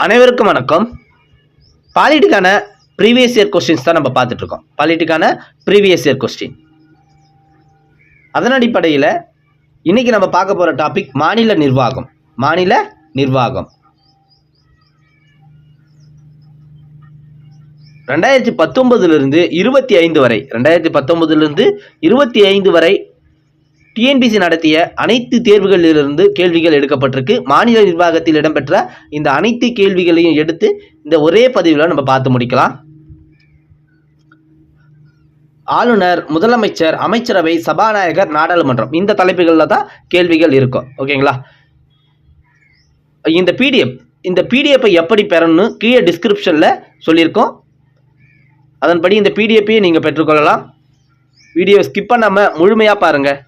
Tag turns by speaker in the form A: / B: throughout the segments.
A: அனைவருக்கும் வணக்கம். பாலிட்டிக்கான previous year questions தான் நம்ம பார்த்துட்டு இருக்கோம். பாலிட்டிக்கான ப்ரீவியஸ் இயர் கொஸ்டின். அதன் அடிப்படையில் இன்னைக்கு நம்ம பார்க்க போகிற டாபிக் மாநில நிர்வாகம். மாநில நிர்வாகம் 2019 25 வரை 2019 25 வரை டிஎன்பிசி நடத்திய அனைத்து தேர்வுகளிலிருந்து கேள்விகள் எடுக்கப்பட்டிருக்கு. மாநில நிர்வாகத்தில் இடம்பெற்ற இந்த அனைத்து கேள்விகளையும் எடுத்து இந்த ஒரே பதிவில் நம்ம பார்த்து முடிக்கலாம். ஆளுநர், முதலமைச்சர், அமைச்சரவை, சபாநாயகர், நாடாளுமன்றம், இந்த தலைப்புகளில் தான் கேள்விகள் இருக்கும். ஓகேங்களா? இந்த பிடிஎஃப்பை எப்படி பெறணும்னு கீழே டிஸ்கிரிப்ஷனில் சொல்லியிருக்கோம். அதன்படி இந்த பிடிஎஃப்பையும் நீங்கள் பெற்றுக்கொள்ளலாம். வீடியோ ஸ்கிப் பண்ணாமல் முழுமையாக பாருங்கள்.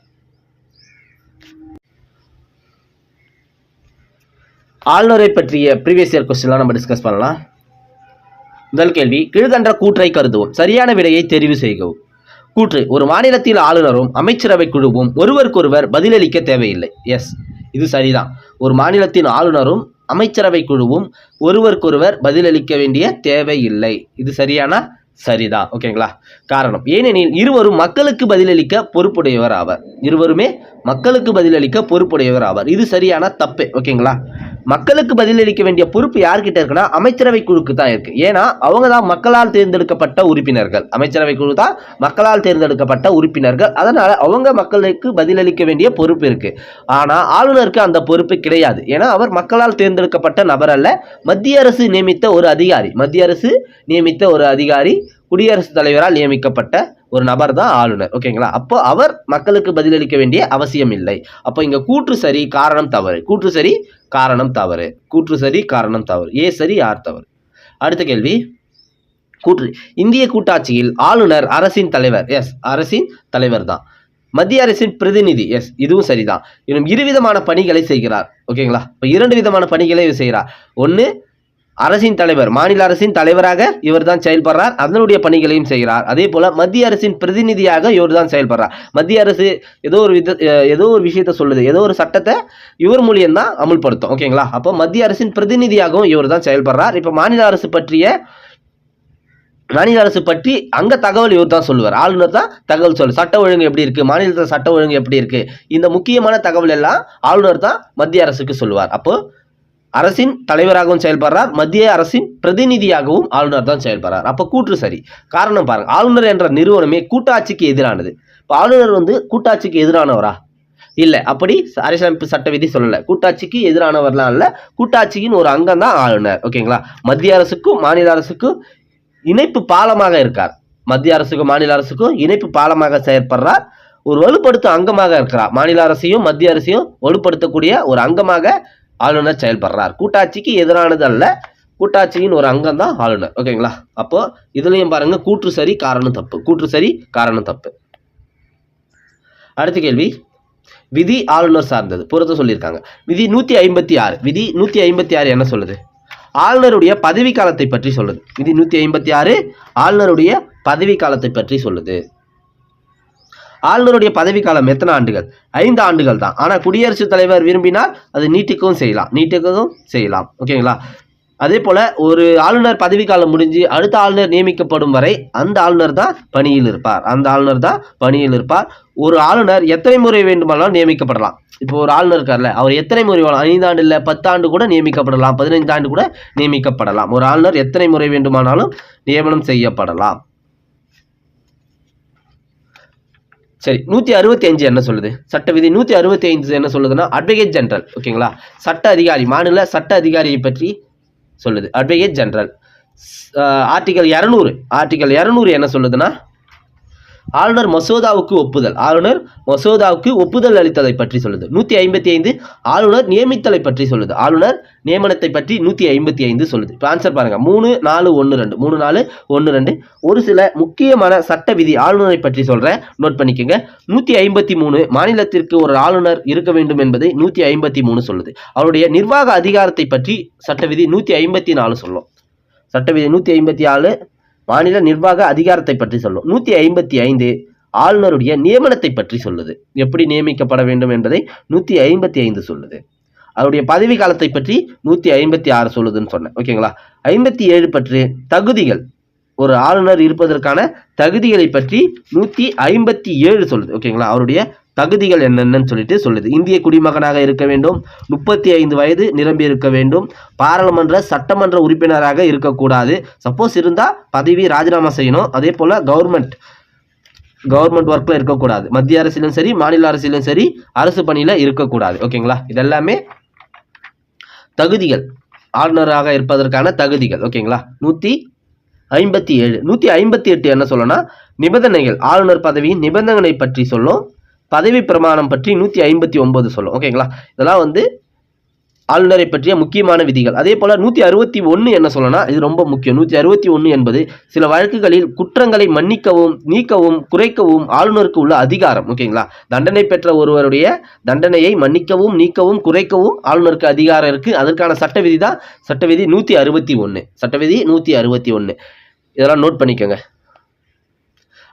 A: ஆளுநரை பற்றிய ப்ரீவியஸ் இயர் கொஸ்டின்லாம் நம்ம டிஸ்கஸ் பண்ணலாம். முதல் கேள்வி, கீழ்கண்ட கூற்றை கருதுவோம், சரியான விடையை தெரிவு செய்கவும். கூற்று: ஒரு மாநிலத்தில் ஆளுநரும் அமைச்சரவை குழுவும் ஒருவருக்கொருவர் பதிலளிக்க தேவையில்லை. எஸ், இது சரிதான். ஒரு மாநிலத்தின் ஆளுநரும் அமைச்சரவை குழுவும் ஒருவருக்கொருவர் பதிலளிக்க வேண்டிய தேவையில்லை. இது சரிதான். ஓகேங்களா? காரணம், ஏனெனில் இருவரும் மக்களுக்கு பதிலளிக்க பொறுப்புடையவர் ஆவார். இருவருமே மக்களுக்கு பதிலளிக்க பொறுப்புடையவர் ஆவார். இது சரியான தப்பு. ஓகேங்களா? மக்களுக்கு பதிலளிக்க வேண்டிய பொறுப்பு யார்கிட்ட இருக்குன்னா அமைச்சரவை குழுக்கு தான் இருக்கு. ஏன்னா அவங்க தான் மக்களால் தேர்ந்தெடுக்கப்பட்ட உறுப்பினர்கள். அமைச்சரவை குழு தான் மக்களால் தேர்ந்தெடுக்கப்பட்ட உறுப்பினர்கள். அதனால அவங்க மக்களுக்கு பதிலளிக்க வேண்டிய பொறுப்பு இருக்கு. ஆனா ஆளுநருக்கு அந்த பொறுப்பு கிடையாது. ஏன்னா அவர் மக்களால் தேர்ந்தெடுக்கப்பட்ட நபர் அல்ல, மத்திய அரசு நியமித்த ஒரு அதிகாரி, குடியரசுத் தலைவரால் நியமிக்கப்பட்ட ஒரு நபர் தான் ஆளுநர். ஓகேங்களா? அப்போ அவர் மக்களுக்கு பதிலளிக்க வேண்டிய அவசியம் இல்லை. அப்போ இங்க கூற்று சரி, காரணம் தவறு. கூற்று சரி, காரணம் தவறு. ஏ சரி, ஆர் தவறு. அடுத்த கேள்வி, கூற்று: இந்திய கூட்டாட்சியில் ஆளுநர் அரசின் தலைவர். எஸ், அரசின் தலைவர் தான். மத்திய அரசின் பிரதிநிதி. எஸ், இதுவும் சரிதான். இன்னும் இருவிதமான பணிகளை செய்கிறார். ஓகேங்களா? இப்போ 2 விதமான பணிகளை செய்கிறார். ஒன்று, அரசின் தலைவர், மாநில அரசின் தலைவராக இவர் தான் செயல்படுறார், அதனுடைய பணிகளையும் செய்கிறார். அதே போல மத்திய அரசின் பிரதிநிதியாக இவர் தான் செயல்படுறார். மத்திய அரசு ஏதோ ஒரு விஷயத்தை சொல்லுது, ஏதோ ஒரு சட்டத்தை இவர் மூலியம் தான் அமுல்படுத்தும். ஓகேங்களா? அப்போ மத்திய அரசின் பிரதிநிதியாகவும் இவர் தான் செயல்படுறார். இப்போ மாநில அரசு பற்றி அங்க தகவல் இவர் தான் சொல்லுவார். ஆளுநர் தான் தகவல் சொல்லு, சட்ட ஒழுங்கு எப்படி இருக்கு, மாநிலத்தில் சட்ட ஒழுங்கு எப்படி இருக்கு, இந்த முக்கியமான தகவல் எல்லாம் ஆளுநர் தான் மத்திய அரசுக்கு சொல்லுவார். அப்போ அரசின் தலைவராகவும் செயல்படுறார், மத்திய அரசின் பிரதிநிதியாகவும் ஆளுநர் தான் செயல்படுறார். அப்போ கூற்று சரி. காரணம் பாருங்க, ஆளுநர் என்ற நிறுவனமே கூட்டாட்சிக்கு எதிரானது. இப்போ ஆளுநர் கூட்டாட்சிக்கு எதிரானவரா? இல்லை, அப்படி அரசியலமைப்பு சட்ட விதி சொல்லலை. கூட்டாட்சிக்கு எதிரானவர்லாம் இல்லை, கூட்டாட்சியின் ஒரு அங்கம் தான் ஆளுநர். ஓகேங்களா? மத்திய அரசுக்கும் மாநில அரசுக்கும் இணைப்பு பாலமாக இருக்கார். மத்திய அரசுக்கும் மாநில அரசுக்கும் இணைப்பு பாலமாக செயற்படுறார். ஒரு வலுப்படுத்தும் அங்கமாக இருக்கிறார். மாநில அரசையும் மத்திய அரசையும் வலுப்படுத்தக்கூடிய ஒரு அங்கமாக ஆளுநர் செயல்படுறார். கூட்டாட்சிக்கு எதிரானது அல்ல, கூட்டாட்சியின் ஒரு அங்கம் தான் ஆளுநர். ஓகேங்களா? அப்போ இதுலயும் பாருங்க, கூற்று சரி, காரணம் தப்பு. அடுத்த கேள்வி, விதி ஆளுநர் சார்ந்தது. பொறுத்த சொல்லியிருக்காங்க. விதி 156 என்ன சொல்லுது? ஆளுநருடைய பதவி காலத்தை பற்றி சொல்லுது. விதி 156 ஆளுநருடைய பதவி காலத்தை பற்றி சொல்லுது. ஆளுநருடைய பதவி காலம் எத்தனை ஆண்டுகள்? 5 ஆண்டுகள் தான். ஆனால் குடியரசுத் தலைவர் விரும்பினால் அது நீட்டிக்கவும் செய்யலாம். ஓகேங்களா? அதே போல ஒரு ஆளுநர் பதவி காலம் முடிஞ்சு அடுத்த ஆளுநர் நியமிக்கப்படும் வரை அந்த ஆளுநர் தான் பணியில் இருப்பார். ஒரு ஆளுநர் எத்தனை முறை வேண்டுமானாலும் நியமிக்கப்படலாம். இப்போ ஒரு ஆளுநர் இருக்கார்ல, அவர் எத்தனை முறை 5 ஆண்டு இல்லை, 10 ஆண்டு கூட நியமிக்கப்படலாம், 15 ஆண்டு கூட நியமிக்கப்படலாம். ஒரு ஆளுநர் எத்தனை முறை வேண்டுமானாலும் நியமனம் செய்யப்படலாம். சரி, 165 என்ன சொல்லுது? சட்ட விதி 165 என்ன சொல்லுதுன்னா, அட்வொகேட் ஜெனரல். ஓகேங்களா? சட்ட அதிகாரி, மாநில சட்ட அதிகாரியை பற்றி சொல்லுது. Advocate general. ஆர்டிகல் 200 என்ன சொல்லுதுன்னா, ஆளுநர் மசோதாவுக்கு ஒப்புதல் அளித்ததை பற்றி சொல்லுது. 155 ஆளுநர் நியமித்தலை பற்றி சொல்லுது. ஆளுநர் நியமனத்தை பற்றி 155 சொல்லுது. இப்போ ஆன்சர் பாருங்க, 3, 4, 1, 2. ஒரு சில முக்கியமான சட்ட விதி ஆளுநரை பற்றி சொல்றேன், நோட் பண்ணிக்கோங்க. 153 மாநிலத்திற்கு ஒரு ஆளுநர் இருக்க வேண்டும் என்பதை 153 சொல்லுது. அவருடைய நிர்வாக அதிகாரத்தை பற்றி சட்ட விதி 154 சொல்லும். சட்ட விதி 154 மாநில நிர்வாக அதிகாரத்தை பற்றி சொல்லும். 155 ஆளுநருடைய நியமனத்தை பற்றி சொல்லுது. எப்படி நியமிக்கப்பட வேண்டும் என்பதை 155 சொல்லுது. அவருடைய பதவி காலத்தை பற்றி 156 சொல்லுதுன்னு சொன்னேன். ஓகேங்களா. 57 பற்றி தகுதிகள், ஒரு ஆளுநர் இருப்பதற்கான தகுதிகளை பற்றி 157 சொல்லுது. ஓகேங்களா. அவருடைய தகுதிகள் என்னென்னு சொல்லிட்டு சொல்லுது. இந்திய குடிமகனாக இருக்க வேண்டும், 35 வயது நிரம்பி இருக்க வேண்டும், பாராளுமன்ற சட்டமன்ற உறுப்பினராக இருக்கக்கூடாது, சப்போஸ் இருந்தால் பதவி ராஜினாமா செய்யணும், அதே போல் கவர்மெண்ட் ஒர்க்கில் இருக்கக்கூடாது, மத்திய அரசிலும் சரி மாநில அரசிலும் சரி அரசு பணியில் இருக்கக்கூடாது. ஓகேங்களா. இதெல்லாமே தகுதிகள், ஆளுநராக இருப்பதற்கான தகுதிகள். ஓகேங்களா. 157. 158 என்ன சொல்லணும்னா நிபந்தனைகள், ஆளுநர் பதவியின் நிபந்தனை பற்றி சொல்லும், பதவி பிரமாணம் பற்றி 159 சொல்லும். ஓகேங்களா. இதெல்லாம் வந்து ஆளுநரை பற்றிய முக்கியமான விதிகள். அதே போல் 161 என்ன சொல்லணும்னா இது ரொம்ப முக்கியம். 161 என்பது சில வழக்குகளில் குற்றங்களை மன்னிக்கவும் நீக்கவும் குறைக்கவும் ஆளுநருக்கு உள்ள அதிகாரம். ஓகேங்களா. தண்டனை பெற்ற ஒருவருடைய தண்டனையை மன்னிக்கவும் நீக்கவும் குறைக்கவும் ஆளுநருக்கு அதிகாரம் இருக்குது. அதற்கான சட்டவிதி தான் சட்டவிதி 161. சட்டவிதி 161. இதெல்லாம் நோட் பண்ணிக்கோங்க.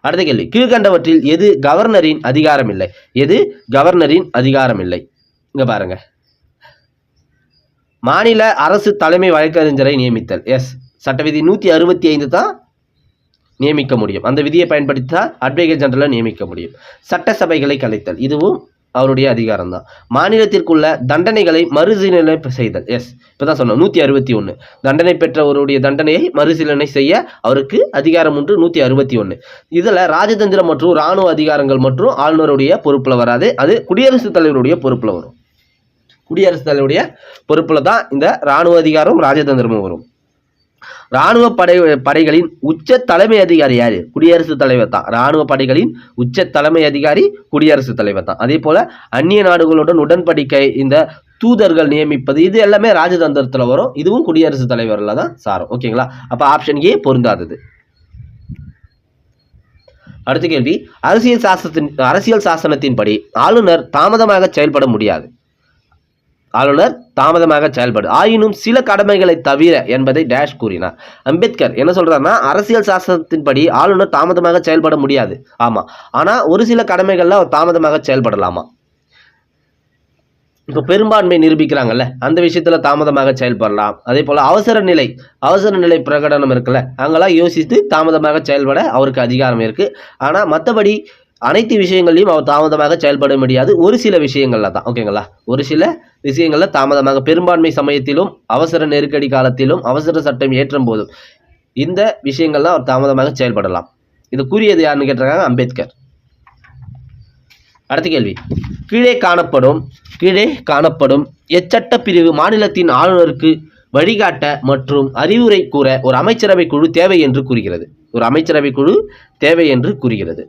A: அடுத்த கேள்வி, கீழ்கண்டவற்றில் எது கவர்னரின் அதிகாரம் இல்லை? எது கவர்னரின் அதிகாரம் இல்லை? இங்க பாருங்க, மாநில அரசு தலைமை வழக்கறிஞரை நியமித்தல். எஸ், சட்டவிதி 165 தான் நியமிக்க முடியும். அந்த விதியை பயன்படுத்தி தான் அட்வொகேட் ஜெனரலை நியமிக்க முடியும். சட்டசபைகளை கலைத்தல், இதுவும் அவருடைய அதிகாரம் தான். மாநிலத்திற்குள்ள தண்டனைகளை மறுசீலனை செய்தல். எஸ், இப்பதான் சொன்னோம் 161. தண்டனை பெற்றவருடைய தண்டனையை மறுசீலனை செய்ய அவருக்கு அதிகாரம் உண்டு 161. இதுல ராஜதந்திர மற்றும் இராணுவ அதிகாரங்கள் மற்றும் ஆளுநருடைய பொறுப்புல வராது, அது குடியரசுத் தலைவருடைய பொறுப்புல வரும். குடியரசுத் தலைவருடைய பொறுப்புல தான் இந்த இராணுவ அதிகாரம் ராஜதந்திரமும் வரும். இராணுவ படைகளின் உச்ச தலைமை அதிகாரி யாரு? குடியரசுத் தலைவர் தான். இராணுவ படைகளின் உச்ச தலைமை அதிகாரி குடியரசுத் தலைவர் தான். அதே போல அந்நிய நாடுகளுடன் உடன்படிக்கை, இந்த தூதர்கள் நியமிப்பது, இது எல்லாமே ராஜதந்திரத்துல வரும். இதுவும் குடியரசுத் தலைவர்ல தான் சாரும். ஓகேங்களா. அப்ப ஆப்ஷன் ஏ பொருந்தாதது. அடுத்த கேள்வி, அரசியல் சாசனத்தின்படி ஆளுநர் தாமதமாக செயல்பட முடியாது. ஆளுநர் தாமதமாக செயல்படும், ஆயினும் சில கடமைகளை தவிர என்பதை டேஷ் கூறினார். அம்பேத்கர் என்ன சொல்றாருன்னா, அரசியல் சாசனத்தின்படி ஆளுநர் தாமதமாக செயல்பட முடியாது. ஆமா, ஆனா ஒரு சில கடமைகள்ல அவர் தாமதமாக செயல்படலாமா. இப்போ பெரும்பான்மை நிரூபிக்கிறாங்கல்ல, அந்த விஷயத்துல தாமதமாக செயல்படலாம். அதே போல அவசர நிலை பிரகடனம் இருக்குல்ல, அங்கெல்லாம் யோசித்து தாமதமாக செயல்பட அவருக்கு அதிகாரம் இருக்கு. ஆனா மற்றபடி அனைத்து விஷயங்களையும் அவர் தாமதமாக செயல்பட முடியாது, ஒரு சில விஷயங்கள்ல தான். ஓகேங்களா. ஒரு சில விஷயங்கள்ல தாமதமாக, பெரும்பான்மை சமயத்திலும் அவசர நெருக்கடி காலத்திலும் அவசர சட்டம் ஏற்றும் போதும் இந்த விஷயங்கள்லாம் அவர் தாமதமாக செயல்படலாம். இது கூறியது யாருன்னு கேட்டிருக்காங்க, அம்பேத்கர். அடுத்த கேள்வி, கீழே காணப்படும் எச்சட்ட பிரிவு மாநிலத்தின் ஆளுநருக்கு வழிகாட்ட மற்றும் அறிவுரை கூற ஒரு அமைச்சரவை குழு தேவை என்று கூறுகிறது. ஒரு அமைச்சரவை குழு தேவை என்று கூறுகிறது.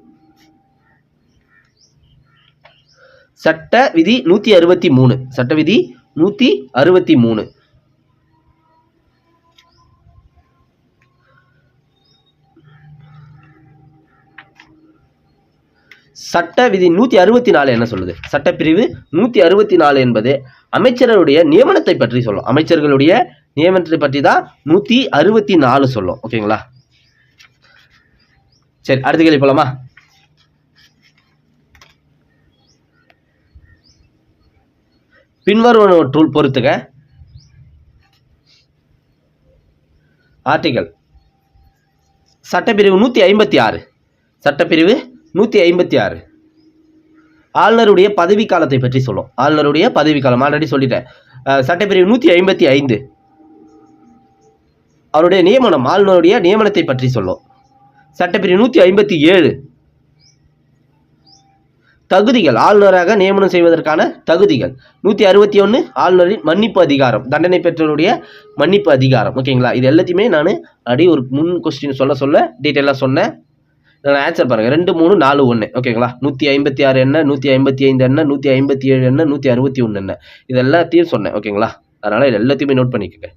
A: சட்ட விதி 163. சட்ட விதி 163. சட்ட விதி 164 என்ன சொல்லுது? சட்டப்பிரிவு 164 என்பது அமைச்சர்களுடைய நியமனத்தை பற்றி சொல்லும். அமைச்சர்களுடைய நியமனத்தை பற்றி தான் 164 சொல்லும். ஓகேங்களா. சரி, அடுத்த கேள்வி போலாமா? பின்வருவனவற்றுள் பொறுத்துக. ஆர்டிகல் சட்டப்பிரிவு 156. சட்டப்பிரிவு 156 ஆளுநருடைய பதவி காலத்தை பற்றி சொல்லும். ஆளுநருடைய பதவி காலம் ஆல்ரெடி சொல்லிட்டேன். சட்டப்பிரிவு 155 அவருடைய நியமனம், ஆளுநருடைய நியமனத்தை பற்றி சொல்லும். சட்டப்பிரிவு 157 தகுதிகள், ஆளுநராக நியமனம் செய்வதற்கான தகுதிகள். 161 ஆளுநரின் மன்னிப்பு அதிகாரம், தண்டனை பெற்றவருடைய மன்னிப்பு அதிகாரம். ஓகேங்களா. இது எல்லாத்தையுமே நான் ஒரு முன் கொஸ்டின் சொல்ல டீட்டெயிலாக சொன்னேன். நான் ஆன்சர் பாருங்க, 2, 3, 4, 1. ஓகேங்களா. 156 என்ன, 155 என்ன, 157 என்ன, 161 என்ன, இது எல்லாத்தையும் சொன்னேன். ஓகேங்களா. அதனால இது எல்லாத்தையுமே நோட் பண்ணிக்கோங்க.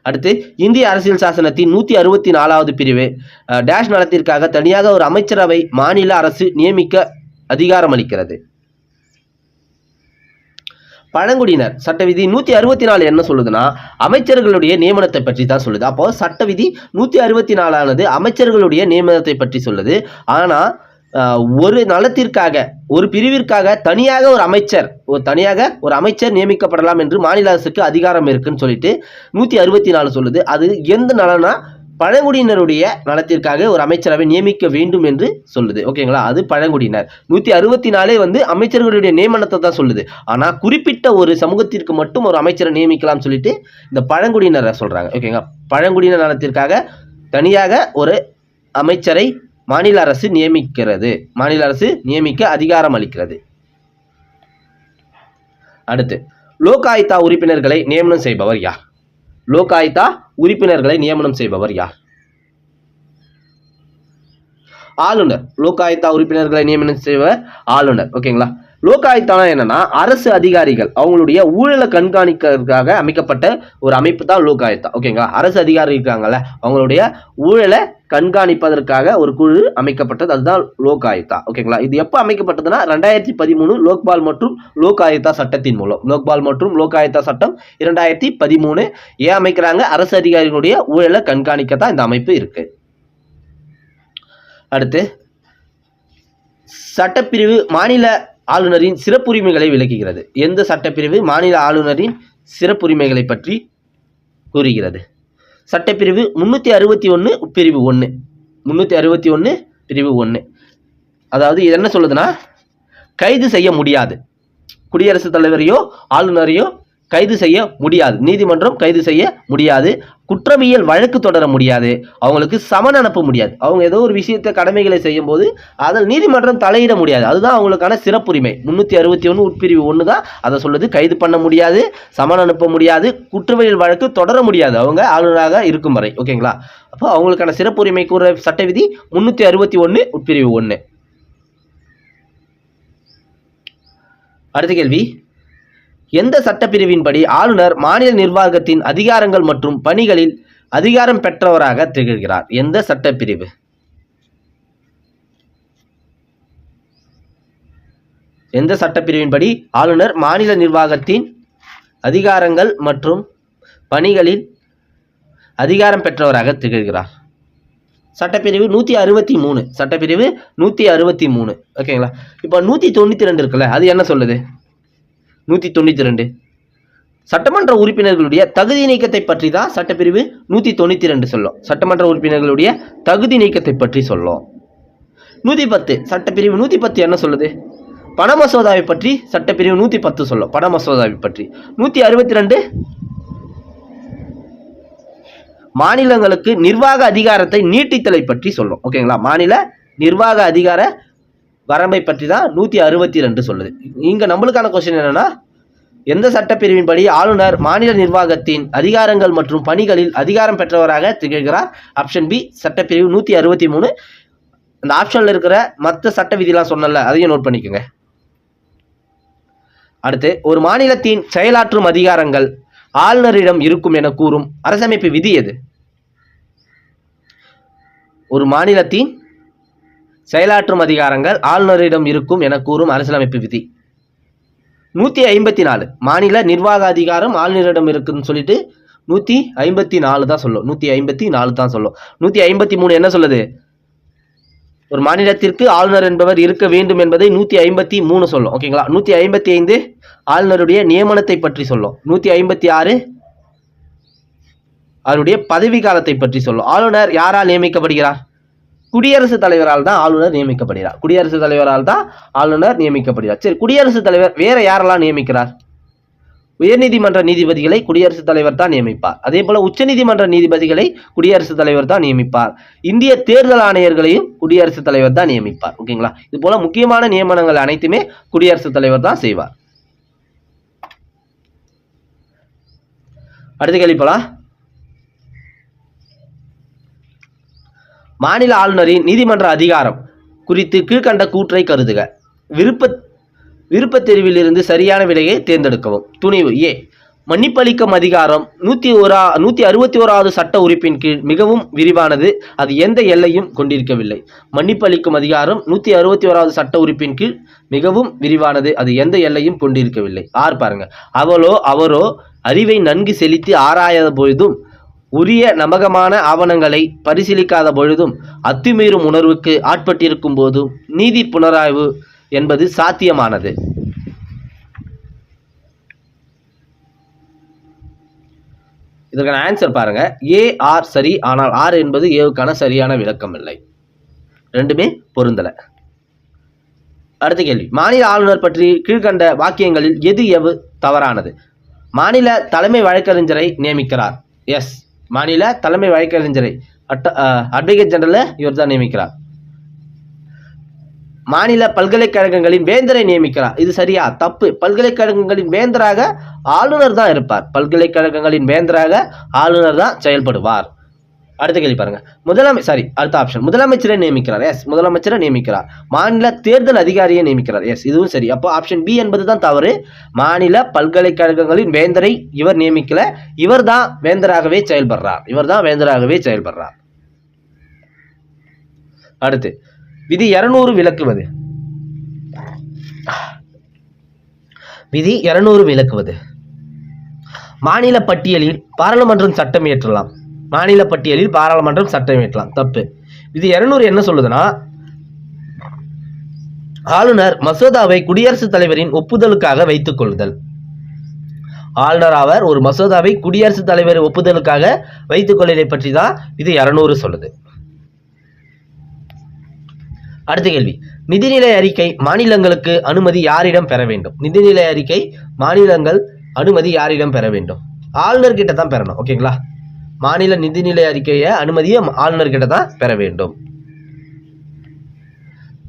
A: அடுத்து, இந்திய அரசியல் சாசனத்தின் 164வது பிரிவு டேஷ் நலத்திற்காக தனியாக ஒரு அமைச்சரவை மாநில அரசு நியமிக்க அதிகாரம் அளிக்கிறது. பழங்குடியினர் சட்ட விதி 164 என்ன சொல்லுதுன்னா, அமைச்சர்களுடைய நியமனத்தை பற்றி தான் சொல்லுது. அப்போ சட்ட விதி 164 ஆனது அமைச்சர்களுடைய நியமனத்தை பற்றி சொல்லுது. ஆனா ஒரு நலத்திற்காக ஒரு பிரிவிற்காக தனியாக ஒரு அமைச்சர் நியமிக்கப்படலாம் என்று மாநில அரசுக்கு அதிகாரம் இருக்குன்னு சொல்லிட்டு 164 சொல்லுது. அது எந்த நலனா பழங்குடியினருடைய நலத்திற்காக ஒரு அமைச்சரவை நியமிக்க வேண்டும் என்று சொல்லுது. ஓகேங்களா, அது பழங்குடியினர். 164 வந்து அமைச்சர்களுடைய நியமனத்தை தான் சொல்லுது. ஆனா குறிப்பிட்ட ஒரு சமூகத்திற்கு மட்டும் ஒரு அமைச்சரை நியமிக்கலாம் சொல்லிட்டு இந்த பழங்குடியினரை சொல்றாங்க. ஓகேங்களா, பழங்குடியினர் நலத்திற்காக தனியாக ஒரு அமைச்சரை மாநில அரசு நியமிக்க அதிகாரம் அளிக்கிறது. அடுத்து, லோக் ஆயுக்தா உறுப்பினர்களை நியமனம் செய்பவர் யார்? லோக் ஆயுக்தா உறுப்பினர்களை நியமனம் செய்பவர் யார்? ஆளுநர். லோக் ஆயுக்தா உறுப்பினர்களை நியமனம் செய்பவர் ஆளுநர். ஓகேங்களா, லோக் ஆயுக்தானா என்னன்னா அரசு அதிகாரிகள் அவங்களுடைய ஊழலை கண்காணிக்கிறதுக்காக அமைக்கப்பட்ட ஒரு அமைப்பு தான் லோக் ஆயுக்தா. ஓகேங்களா, அரசு அதிகாரி இருக்காங்கல்ல அவங்களுடைய ஊழலை கண்காணிப்பதற்காக ஒரு குழு அமைக்கப்பட்டது, அதுதான் லோக் ஆயுக்தா. ஓகேங்களா, இது எப்போ அமைக்கப்பட்டதுன்னா 2013 லோக்பால் மற்றும் லோக் ஆயுக்தா சட்டத்தின் மூலம். லோக்பால் மற்றும் லோக் ஆயுக்தா சட்டம் 2013 ஏன் அமைக்கிறாங்க? அரசு அதிகாரிகளுடைய ஊழலை கண்காணிக்கத்தான் இந்த அமைப்பு இருக்கு. அடுத்து, சட்டப்பிரிவு மாநில ஆளுநரின் சிறப்புரிமைகளை விளக்குகிறது. எந்த சட்டப்பிரிவு மாநில ஆளுநரின் சிறப்புரிமைகளை பற்றி கூறுகிறது? சட்டப்பிரிவு 361 பிரிவு 1. 361 பிரிவு 1. அதாவது இது என்ன சொல்லுதுன்னா, கைது செய்ய முடியாது, குடியரசுத் தலைவரையோ ஆளுநரையோ கைது செய்ய முடியாது, நீதிமன்றம் கைது செய்ய முடியாது, குற்றவியல் வழக்கு தொடர முடியாது, அவங்களுக்கு சமன் அனுப்ப முடியாது. அவங்க ஏதோ ஒரு விஷயத்தை கடமைகளை செய்யும் போது அதில் நீதிமன்றம் தலையிட முடியாது. அதுதான் அவங்களுக்கான சிறப்புரிமை. 361 உட்பிரிவு 1 தான் அதை சொல்லுது. கைது பண்ண முடியாது, சமன் அனுப்ப முடியாது, குற்றவியல் வழக்கு தொடர முடியாது அவங்க ஆளுநராக இருக்கும் வரை. ஓகேங்களா, அப்போ அவங்களுக்கான சிறப்புரிமை கூற சட்ட விதி 361 உட்பிரிவு 1. அடுத்த கேள்வி, எந்த சட்டப்பிரிவின்படி ஆளுநர் மாநில நிர்வாகத்தின் அதிகாரங்கள் மற்றும் பணிகளில் அதிகாரம் பெற்றவராக திகழ்கிறார்? எந்த சட்டப்பிரிவு? எந்த சட்டப்பிரிவின்படி ஆளுநர் மாநில நிர்வாகத்தின் அதிகாரங்கள் மற்றும் பணிகளில் அதிகாரம் பெற்றவராக திகழ்கிறார்? சட்டப்பிரிவு 163. சட்டப்பிரிவு 163. ஓகேங்களா, இப்போ 192 இருக்குல்ல, அது என்ன சொல்லுது? 192 சட்டமன்ற உறுப்பினர்களுடைய தகுதி நீக்கத்தை பற்றி தான் சட்டப்பிரிவு 192 சொல்லும். சட்டமன்ற உறுப்பினர்களுடைய தகுதி நீக்கத்தை பற்றி சொல்லும். 110 சட்டப்பிரிவு 110 என்ன சொல்லுது? பண மசோதாவை பற்றி சட்டப்பிரிவு 110 சொல்லும். பண மசோதாவை பற்றி. 162 மாநிலங்களுக்கு நிர்வாக அதிகாரத்தை நீட்டித்தலை பற்றி சொல்லும். ஓகேங்களா, மாநில நிர்வாக அதிகார வரம்பை பற்றி தான் 162 சொல்லுது. இங்க நம்மளுக்கான கொஸ்டின் என்னன்னா, எந்த சட்டப்பிரிவின்படி ஆளுநர் மாநில நிர்வாகத்தின் அதிகாரங்கள் மற்றும் பணிகளில் அதிகாரம் பெற்றவராக திகழ்கிறார்? ஆப்ஷன் பி சட்டப்பிரிவு 163. அந்த ஆப்ஷன்ல இருக்கிற மற்ற சட்ட விதிலாம் சொன்னல, அதையும் நோட் பண்ணிக்கோங்க. அடுத்து, ஒரு மாநிலத்தின் செயலாற்றும் அதிகாரங்கள் ஆளுநரிடம் இருக்கும் என கூறும் அரசமைப்பு விதி எது? ஒரு மாநிலத்தின் செயலாற்றும் அதிகாரங்கள் ஆளுநரிடம் இருக்கும் என கூறும் அரசியலமைப்பு விதி 154. மாநில நிர்வாக அதிகாரம் ஆளுநரிடம் இருக்குன்னு சொல்லிட்டு 154 தான் சொல்லும். 154 தான் சொல்லும். 153 என்ன சொல்லுது? ஒரு மாநிலத்திற்கு ஆளுநர் என்பவர் இருக்க வேண்டும் என்பதை 153 சொல்லும். ஓகேங்களா, 155 ஆளுநருடைய நியமனத்தை பற்றி சொல்லும். 156 அவருடைய பதவி காலத்தை பற்றி சொல்லும். ஆளுநர் யாரால் நியமிக்கப்படுகிறார்? குடியரசுத் தலைவரால் தான் ஆளுநர் நியமிக்கப்படுகிறார். குடியரசுத் தலைவரால் தான் ஆளுநர் நியமிக்கப்படுகிறார். சரி, குடியரசுத் தலைவர் வேற யாரெல்லாம் நியமிக்கிறார்? உயர்நீதிமன்ற நீதிபதிகளை குடியரசுத் தலைவர் தான் நியமிப்பார். அதே போல உச்சநீதிமன்ற நீதிபதிகளை குடியரசுத் தலைவர் தான் நியமிப்பார். இந்திய தேர்தல் ஆணையர்களையும் குடியரசுத் தலைவர் தான் நியமிப்பார். ஓகேங்களா, இது போல முக்கியமான நியமனங்கள் அனைத்துமே குடியரசுத் தலைவர் தான் செய்வார். அடுத்த கேள்வி போலாம். மாநில ஆளுநரின் நீதிமன்ற அதிகாரம் குறித்து கீழ்கண்ட கூற்றை கருதுக. விருப்பத் தெரிவிலிருந்து சரியான விடையை தேர்ந்தெடுக்கவும். துணிவு ஏ. மன்னிப்பளிக்கும் அதிகாரம் 161வது சட்ட உறுப்பின் கீழ் மிகவும் விரிவானது, அது எந்த எல்லையும் கொண்டிருக்கவில்லை. மன்னிப்பளிக்கும் அதிகாரம் 161வது சட்ட உறுப்பின் கீழ் மிகவும் விரிவானது, அது எந்த எல்லையும் கொண்டிருக்கவில்லை. பாருங்க, அவரோ அறிவை நன்கு செலுத்தி ஆராயாத பொழுதும் உரிய நம்பகமான ஆவணங்களை பரிசீலிக்காத பொழுதும் அத்துமீறும் உணர்வுக்கு ஆட்பட்டிருக்கும் போதும் நீதி புனராய்வு என்பது சாத்தியமானது. இதற்கான ஆன்சர் பாருங்க. ஏ ஆர் சரி, ஆனால் ஆர் என்பது ஏவுக்கான சரியான விளக்கம் இல்லை. ரெண்டுமே பொருந்தல. அடுத்த கேள்வி, மாநில ஆளுநர் பற்றி கீழ்கண்ட வாக்கியங்களில் எது தவறானது? மாநில தலைமை வழக்கறிஞரை நியமிக்கிறார். எஸ், மாநில தலைமை வழக்கறிஞரை அட்வொகேட் ஜெனரல் இவர் தான் நியமிக்கிறார். மாநில பல்கலைக்கழகங்களின் வேந்தரை நியமிக்கிறார். இது சரியா? தப்பு. பல்கலைக்கழகங்களின் வேந்தராக ஆளுநர் தான் இருப்பார். பல்கலைக்கழகங்களின் வேந்தராக ஆளுநர் தான் செயல்படுவார். அடுத்த கேள்வி பாருங்க. அடுத்த ஆப்ஷன் முதலமைச்சரை நியமிக்கிறார். எஸ், முதலமைச்சரை நியமிக்கிறார். மாநில தேர்தல் அதிகாரியை நியமிக்கிறார். எஸ், இதுவும் சரி. அப்போ ஆப்ஷன் பி என்பது தான் தவறு. மாநில பல்கலைக்கழகங்களின் வேந்தரை இவர் நியமிக்கல, இவர் தான் வேந்தராகவே செயல்படுறார். அடுத்து, விதி 200 விளக்குவது. விதி 200 விளக்குவது. மாநில பட்டியலில் பாராளுமன்றம் சட்டம் இயற்றலாம். மாநில பட்டியலில் பாராளுமன்றம் சட்டம் இயற்றலாம். தப்பு. விதி 200 என்ன சொல்லுதுன்னா, ஆளுநர் மசோதாவை குடியரசுத் தலைவரின் ஒப்புதலுக்காக வைத்துக் கொள்ளுதல். ஆளுநர் அவர் ஒரு மசோதாவை குடியரசுத் தலைவர் ஒப்புதலுக்காக வைத்துக் கொள்வதை பற்றி தான் விதி 200 சொல்லுது. அடுத்த கேள்வி, நிதிநிலை அறிக்கை மாநிலங்களுக்கு அனுமதி யாரிடம் பெற வேண்டும்? நிதிநிலை அறிக்கை மாநிலங்கள் அனுமதி யாரிடம் பெற வேண்டும்? ஆளுநர் கிட்ட தான் பெறணும். ஓகேங்களா? மாநில நிதிநிலை அறிக்கையை அனுமதியை ஆளுநர் கிட்ட தான் பெற வேண்டும்.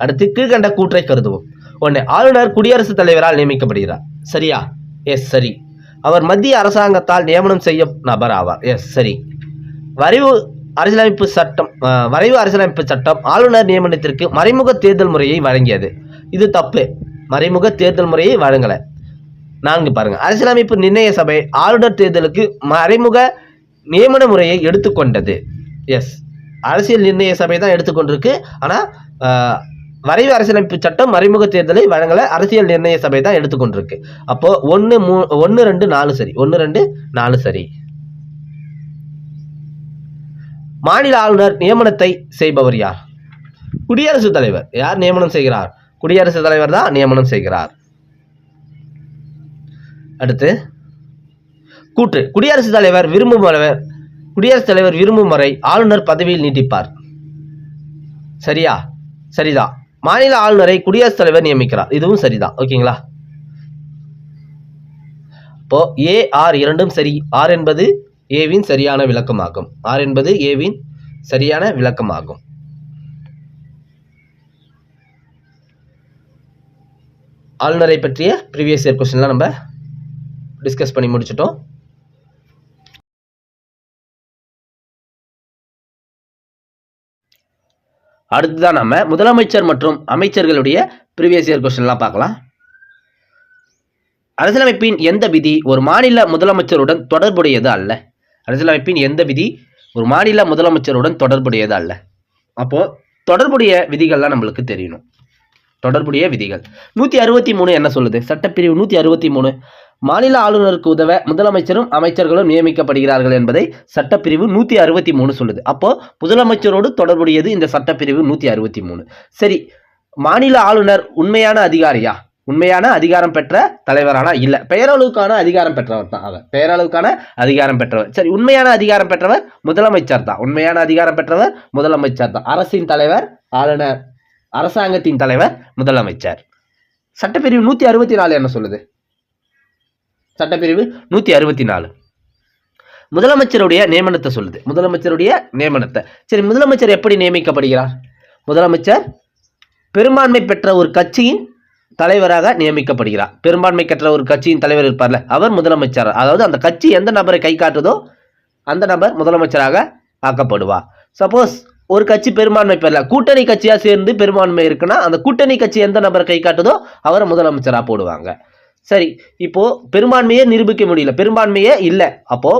A: அடுத்து, கீழ்கண்ட கூற்றை கருதுவோம். 1. ஆளுநர் குடியரசுத் தலைவரால் நியமிக்கப்படுகிறார். சரியா? எஸ், சரி. அவர் மத்திய அரசாங்கத்தால் நியமனம் செய்யும் நபர் ஆவார். எஸ், சரி. வரைவு அரசியலமைப்பு சட்டம் ஆளுநர் நியமனத்திற்கு மறைமுக தேர்தல் முறையை வழங்கியது. இது தப்பு. மறைமுக தேர்தல் முறையை வழங்கல. 4 பாருங்க. அரசியலமைப்பு நிர்ணய சபை ஆளுநர் தேர்தலுக்கு மறைமுக நியமன முறையை எடுத்துக்கொண்டது. எஸ், அரசியல் நிர்ணய சபை தான் எடுத்துக்கொண்டிருக்கு. ஆனா வரைவு அரசியலமைப்பு சட்டம் மறைமுக தேர்தலை வழங்கல, அரசியல் நிர்ணய சபை தான் எடுத்துக்கொண்டிருக்கு. அப்போ 1, 2, 4 சரி. 1, 2, 4 சரி. மாநில ஆளுநர் நியமனத்தை செய்பவர் யார்? குடியரசுத் தலைவர். யார் நியமனம் செய்கிறார்? குடியரசுத் தலைவர் தான் நியமனம் செய்கிறார். அடுத்து, கூற்று. குடியரசுத் தலைவர் விரும்பும் வரை ஆளுநர் பதவியில் நீட்டிப்பார். சரியா? சரிதான். மாநில ஆளுநரை குடியரசுத் தலைவர் நியமிக்கிறார். இதுவும் சரிதான். ஓகேங்களா? இப்போ ஏ ஆர் இரண்டும் சரி. ஆர் என்பது ஏவின் சரியான விளக்கமாகும். ஆளுநரை பற்றிய ப்ரீவியஸ் இயர் கொஸ்டின்லாம் நம்ம டிஸ்கஸ் பண்ணி முடிச்சிட்டோம். அடுத்துதான் நம்ம முதலமைச்சர் மற்றும் அமைச்சர்களுடைய ப்ரீவியஸ் இயர் கொஸ்டின்லாம் பார்க்கலாம். அரசியலமைப்பின் எந்த விதி ஒரு மாநில முதலமைச்சருடன் தொடர்புடையது அல்ல? அரசியலமைப்பின் எந்த விதி ஒரு மாநில முதலமைச்சருடன் தொடர்புடையது அல்ல? அப்போ தொடர்புடைய விதிகள்லாம் நம்மளுக்கு தெரியணும். தொடர்புடைய விதிகள் 163 என்ன சொல்லுது? சட்டப்பிரிவு 163 மாநில ஆளுநருக்கு உதவ முதலமைச்சரும் அமைச்சர்களும் நியமிக்கப்படுகிறார்கள் என்பதை சட்டப்பிரிவு 163 சொல்லுது. அப்போ முதலமைச்சரோடு தொடர்புடையது இந்த சட்டப்பிரிவு 163. சரி, மாநில ஆளுநர் உண்மையான அதிகாரியா? உண்மையான அதிகாரம் பெற்ற தலைவரானா? இல்ல, பெயரளவுக்கான அதிகாரம் பெற்றவர் தான் அவர். பெயரளவுக்கான அதிகாரம் பெற்றவர். சரி, உண்மையான அதிகாரம் பெற்றவர் முதலமைச்சர் தான். உண்மையான அதிகாரம் பெற்றவர் முதலமைச்சர் தான். அரசின் தலைவர் ஆளுநர், அரசாங்கத்தின் தலைவர் முதலமைச்சர். சட்டப்பிரிவு 164 என்ன சொல்லுது? சட்டப்பிரிவு 164 முதலமைச்சருடைய நியமனத்தை சொல்லுது. முதலமைச்சருடைய நியமனத்தை. சரி, முதலமைச்சர் எப்படி நியமிக்கப்படுகிறார்? முதலமைச்சர் பெரும்பான்மை பெற்ற ஒரு கட்சியின் தலைவராக நியமிக்கப்படுகிறார். பெரும்பான்மை பெற்ற ஒரு கட்சியின் தலைவர் இருப்பார்ல, அவர் முதலமைச்சர். அதாவது அந்த கட்சி எந்த நபரை கை காட்டுதோ அந்த நபர் முதலமைச்சராக ஆக்கப்படுவார். சப்போஸ் ஒரு கட்சி பெரும்பான்மை பெறல, கூட்டணி கட்சியா சேர்ந்து பெரும்பான்மை இருக்குன்னா அந்த கூட்டணி கட்சி எந்த நபரை கை காட்டுதோ அவரை முதலமைச்சராக போடுவாங்க. சரி, இப்போ பெரும்பான்மையே நிரூபிக்க முடியல, பெரும்பான்மையே இல்லை. அப்போ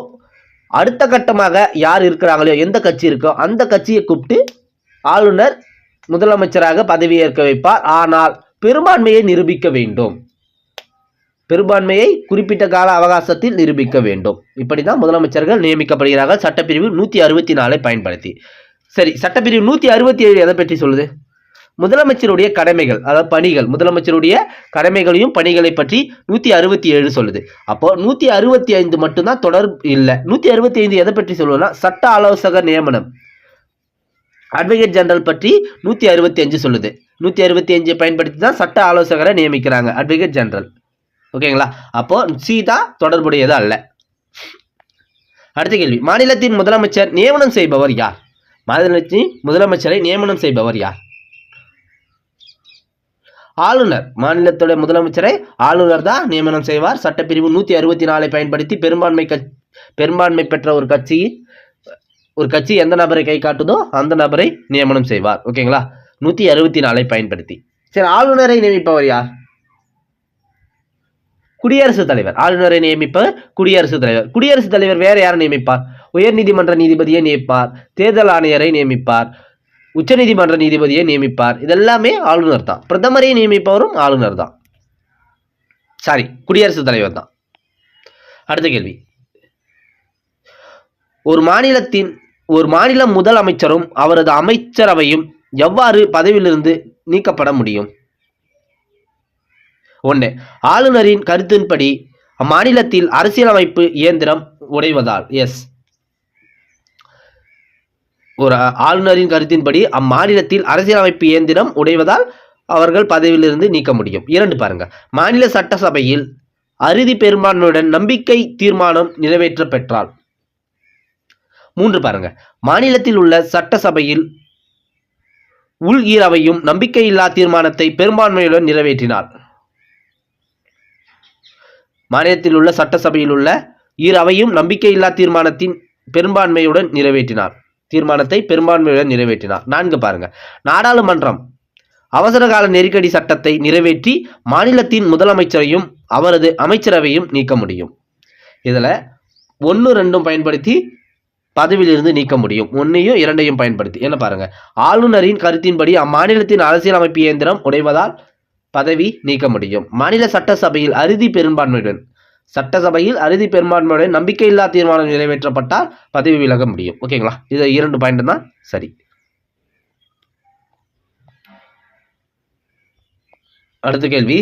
A: அடுத்த கட்டமாக யார் இருக்கிறாங்களோ, எந்த கட்சி இருக்கோ அந்த கட்சியை கூப்பிட்டு ஆளுநர் முதலமைச்சராக பதவியேற்க வைப்பார். ஆனால் பெரும்பான்மையை நிரூபிக்க வேண்டும். பெரும்பான்மையை குறிப்பிட்ட கால அவகாசத்தில் நிரூபிக்க வேண்டும். இப்படிதான் முதலமைச்சர்கள் நியமிக்கப்படுகிறார்கள் சட்டப்பிரிவு 164 பயன்படுத்தி. சரி, சட்டப்பிரிவு 167 எதை பற்றி சொல்லுது? முதலமைச்சருடைய கடமைகள், அதாவது பணிகள், முதலமைச்சருடைய கடமைகளையும் பணிகளை பற்றி 167 சொல்லுது. அப்போ 165 மட்டும்தான் தொடர் இல்லை. 165 எதை பற்றி சொல்லுவோம்னா சட்ட ஆலோசகர் நியமனம், அட்வொகேட் ஜெனரல் பற்றி 165 சொல்லுது. 165 பயன்படுத்தி தான் சட்ட ஆலோசகரை நியமிக்கிறாங்க, அட்வொகேட் ஜெனரல். ஓகேங்களா? அப்போ சீதா தொடர்புடையது அல்ல. அடுத்த கேள்வி, மாநிலத்தின் முதலமைச்சர் நியமனம் செய்பவர் யார்? மாநிலத்தின் முதலமைச்சரை நியமனம் செய்பவர் யார்? ஆளுநர். மாநிலத்துடைய முதலமைச்சரை ஆளுநர் தான் நியமனம் செய்வார். சட்டப்பிரிவு 164 பயன்படுத்தி பெரும்பான்மை பெற்ற ஒரு கட்சி எந்த நபரை கை காட்டுதோ அந்த நபரை நியமனம் செய்வார். ஓகேங்களா? 164 பயன்படுத்தி. சரி, ஆளுநரை நியமிப்பவர் யார்? குடியரசுத் தலைவர். ஆளுநரை நியமிப்பவர் குடியரசுத் தலைவர். குடியரசுத் தலைவர் வேற யாரை நியமிப்பார்? உயர்நீதிமன்ற நீதிபதியை நியமிப்பார், தேர்தல் ஆணையரை நியமிப்பார், உச்சநீதிமன்ற நீதிபதியை நியமிப்பார். இதெல்லாமே ஆளுநர் தான். பிரதமரை நியமிப்பவரும் ஆளுநர் தான். சாரி, குடியரசுத் தலைவர் தான். அடுத்த கேள்வி, ஒரு மாநில முதலமைச்சரும் அவரது அமைச்சரவையும் எவ்வாறு பதவியிலிருந்து நீக்கப்பட முடியும்? 1. ஆளுநரின் கருத்தின்படி அம்மாநிலத்தில் அரசியலமைப்பு இயந்திரம் உடைவதால். எஸ், ஒரு ஆளுநரின் கருத்தின்படி அம்மாநிலத்தில் அரசியலமைப்பு இயந்திரம் உடைவதால் அவர்கள் பதவியிலிருந்து நீக்க முடியும். 2 பாருங்க, மாநில சட்டசபையில் அறுதி பெரும்பான்மையுடன் நம்பிக்கை தீர்மானம் நிறைவேற்ற பெற்றால். 3 பாருங்க, மாநிலத்தில் உள்ள சட்டசபையில் உள் ஈரவையும் நம்பிக்கையில்லா தீர்மானத்தை பெரும்பான்மையுடன் நிறைவேற்றினார். மாநிலத்தில் உள்ள சட்டசபையில் உள்ள ஈரவையும் நம்பிக்கையில்லா தீர்மானத்தை பெரும்பான்மையுடன் நிறைவேற்றினார். 4 பாருங்க, நாடாளுமன்றம் அவசரகால நெருக்கடி சட்டத்தை நிறைவேற்றி மாநிலத்தின் முதலமைச்சரையும் அவரது அமைச்சரவையும் நீக்க முடியும். இதில் 1, 2 பயன்படுத்தி பதவியிலிருந்து நீக்க முடியும். 1ஐயும் 2ஐயும் பயன்படுத்தி. என்ன பாருங்க, ஆளுநரின் கருத்தின்படி அம்மாநிலத்தின் அரசியலமைப்பு இயந்திரம் உடைவதால் பதவி நீக்க முடியும். மாநில சட்டசபையில் அறுதி பெரும்பான்மையுடன் நம்பிக்கையில்லா தீர்மானம் நிறைவேற்றப்பட்டால் பதவி விலக முடியும். ஓகேங்களா? இது 2 பாயிண்ட் தான் சரி. அடுத்த கேள்வி,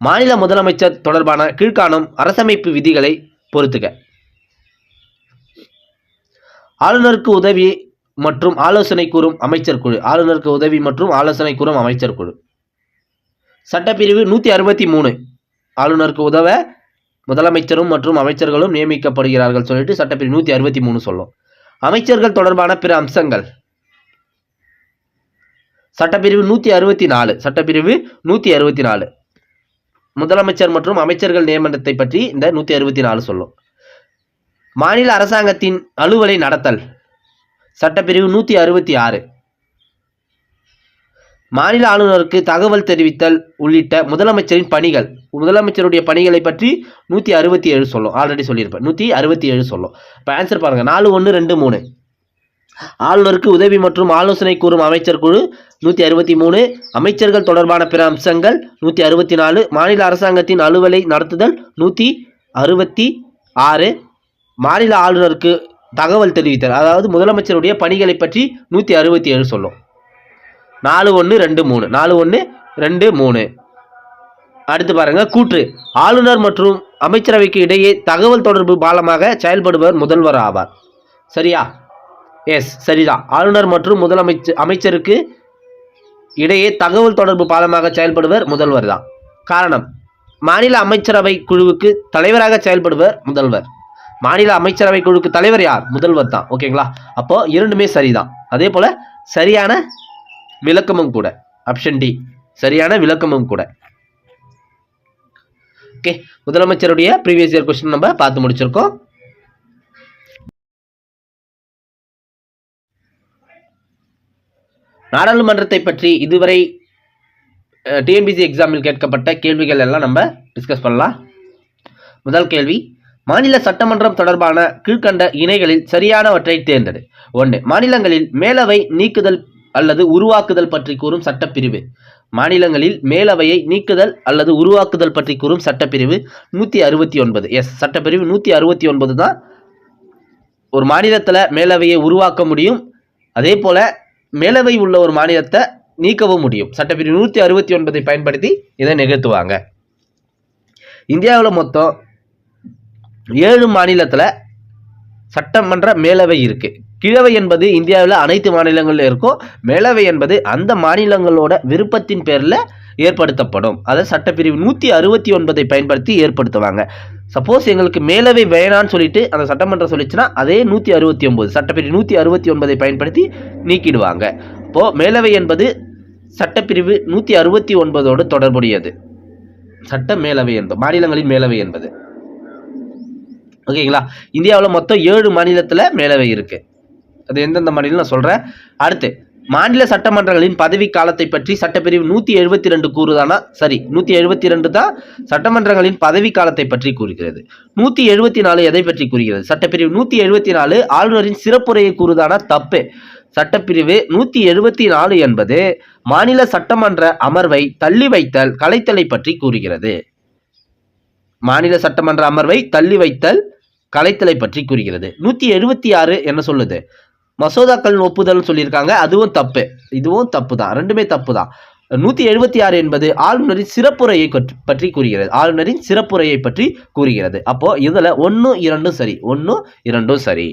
A: மாநில முதலமைச்சர் தொடர்பான கீழ்காணும் அரசமைப்பு விதிகளை பொறுத்துக. ஆளுநருக்கு உதவி மற்றும் ஆலோசனை கூறும் அமைச்சர் குழு. ஆளுநருக்கு உதவி மற்றும் ஆலோசனை கூறும் அமைச்சர் குழு. சட்டப்பிரிவு 163 ஆளுநருக்கு உதவ முதலமைச்சரும் மற்றும் அமைச்சர்களும் நியமிக்கப்படுகிறார்கள் சொல்லிட்டு சட்டப்பிரிவு 163 சொல்லும். அமைச்சர்கள் தொடர்பான பிற அம்சங்கள். சட்டப்பிரிவு 164 முதலமைச்சர் மற்றும் அமைச்சர்கள் நியமனத்தை பற்றி இந்த 164 சொல்லும். மாநில அரசாங்கத்தின் அலுவலை நடத்தல். சட்டப்பிரிவு 166 மாநில ஆளுநருக்கு தகவல் தெரிவித்தல் உள்ளிட்ட முதலமைச்சரின் பணிகள். முதலமைச்சருடைய பணிகளை பற்றி 167 சொல்லும். ஆல்ரெடி சொல்லியிருப்பேன், 167 சொல்லும். இப்போ ஆன்சர் பாருங்க, 4, 1, 2, 3. ஆளுநருக்கு உதவி மற்றும் ஆலோசனை கூறும் அமைச்சர் குழு 163, அமைச்சர்கள் தொடர்பான பிற அம்சங்கள் 164, மாநில அரசாங்கத்தின் அலுவலை நடத்துதல் 166, மாநில ஆளுநருக்கு தகவல் தெரிவித்தல், அதாவது முதலமைச்சருடைய பணிகளை பற்றி 167 சொல்லும். 4, 1, 2, 3. 4, 1, 2, 3. அடுத்து பாருங்க, கூற்று. ஆளுநர் மற்றும் அமைச்சரவைக்கு இடையே தகவல் தொடர்பு பாலமாக செயல்படுபவர் முதல்வர் ஆவார். சரியா? எஸ், சரிதான். ஆளுநர் மற்றும் அமைச்சருக்கு இடையே தகவல் தொடர்பு பாலமாக செயல்படுவர் முதல்வர் தான். காரணம், மாநில அமைச்சரவை குழுவுக்கு தலைவராக செயல்படுவர் முதல்வர். மாநில அமைச்சரவை குழுக்கு தலைவர் யார்? முதல்வர் தான். ஓகேங்களா? அப்போ 2மே சரிதான். அதே போல சரியான விளக்கமும் கூட. ஆப்ஷன் டி சரியான விளக்கமும் கூட. ஓகே, முதலமைச்சருடைய ப்ரீவியஸ் இயர் क्वेश्चन நம்ம பார்த்து முடிச்சிருக்கோம். நாடாளுமன்றத்தை பற்றி இதுவரை டிஎன்பிசி எக்ஸாமில் கேட்கப்பட்ட கேள்விகள் எல்லாம் நம்ம டிஸ்கஸ் பண்ணலாம். முதல் கேள்வி, மாநில சட்டமன்றம் தொடர்பான கீழ்கண்ட இணைகளில் சரியானவற்றை தேர்ந்தெடு. 1. மாநிலங்களில் மேலவை நீக்குதல் அல்லது உருவாக்குதல் பற்றி கூறும் சட்டப்பிரிவு. மாநிலங்களில் மேலவையை நீக்குதல் அல்லது உருவாக்குதல் பற்றி கூறும் சட்டப்பிரிவு 169. எஸ், சட்டப்பிரிவு 169 தான் ஒரு மாநிலத்தில் மேலவையை உருவாக்க முடியும், அதே போல மேலவை உள்ள ஒரு மாநிலத்தை நீக்கவும் முடியும். சட்டப்பிரிவு 169 பயன்படுத்தி இதை நிகழ்த்துவாங்க. இந்தியாவில் மொத்தம் 7 மாநிலத்தில் சட்டமன்ற மேலவை இருக்கு. கிழவை என்பது இந்தியாவில் அனைத்து மாநிலங்களிலும் இருக்கும். மேலவை என்பது அந்த மாநிலங்களோட விருப்பத்தின் பேரில் ஏற்படுத்தப்படும். அதை சட்டப்பிரிவு 169 பயன்படுத்தி ஏற்படுத்துவாங்க. சப்போஸ் எங்களுக்கு மேலவை வேணான்னு சொல்லிட்டு அந்த சட்டமன்றம் சொல்லிச்சுன்னா அதே 169 சட்டப்பிரிவு 169 பயன்படுத்தி நீக்கிடுவாங்க. இப்போ மேலவை என்பது சட்டப்பிரிவு 169 தொடர்புடையது. சட்ட மேலவை என்பது மாநிலங்களின் மேலவை என்பது. ஓகேங்களா? இந்தியாவில் மொத்தம் 7 மாநிலத்தில் மேலவை இருக்கு. அது எந்தெந்த மாநிலம் நான் சொல்றேன். அடுத்து மாநில சட்டமன்றங்களின் பதவி காலத்தை பற்றி சட்டப்பிரிவு 172 கூறுதானா? சரி, 172 தான் சட்டமன்றங்களின் பதவி காலத்தை பற்றி கூறுகிறது. 174 எதை பற்றி கூறுகிறது? சட்டப்பிரிவு 174 ஆளுநரின் சிறப்புரையை கூறுதானா? தப்பு. சட்டப்பிரிவு 174 என்பது மாநில சட்டமன்ற அமர்வை தள்ளி வைத்தல் கலைத்தலை பற்றி கூறுகிறது. மாநில சட்டமன்ற அமர்வை தள்ளி வைத்தல் கலைத்தலை பற்றி கூறுகிறது. 176 என்ன சொல்லுது? மசோதாக்கள் ஒப்புதல் சொல்லியிருக்காங்க, அதுவும் தப்பு. இதுவும் தப்பு தான், ரெண்டுமே தப்பு தான். 176 என்பது ஆளுநரின் சிறப்புரையை பற்றி கூறுகிறது. ஆளுநரின் சிறப்புரையை பற்றி கூறுகிறது. அப்போ இதுல 1, 2 சரி, 1, 2 சரி.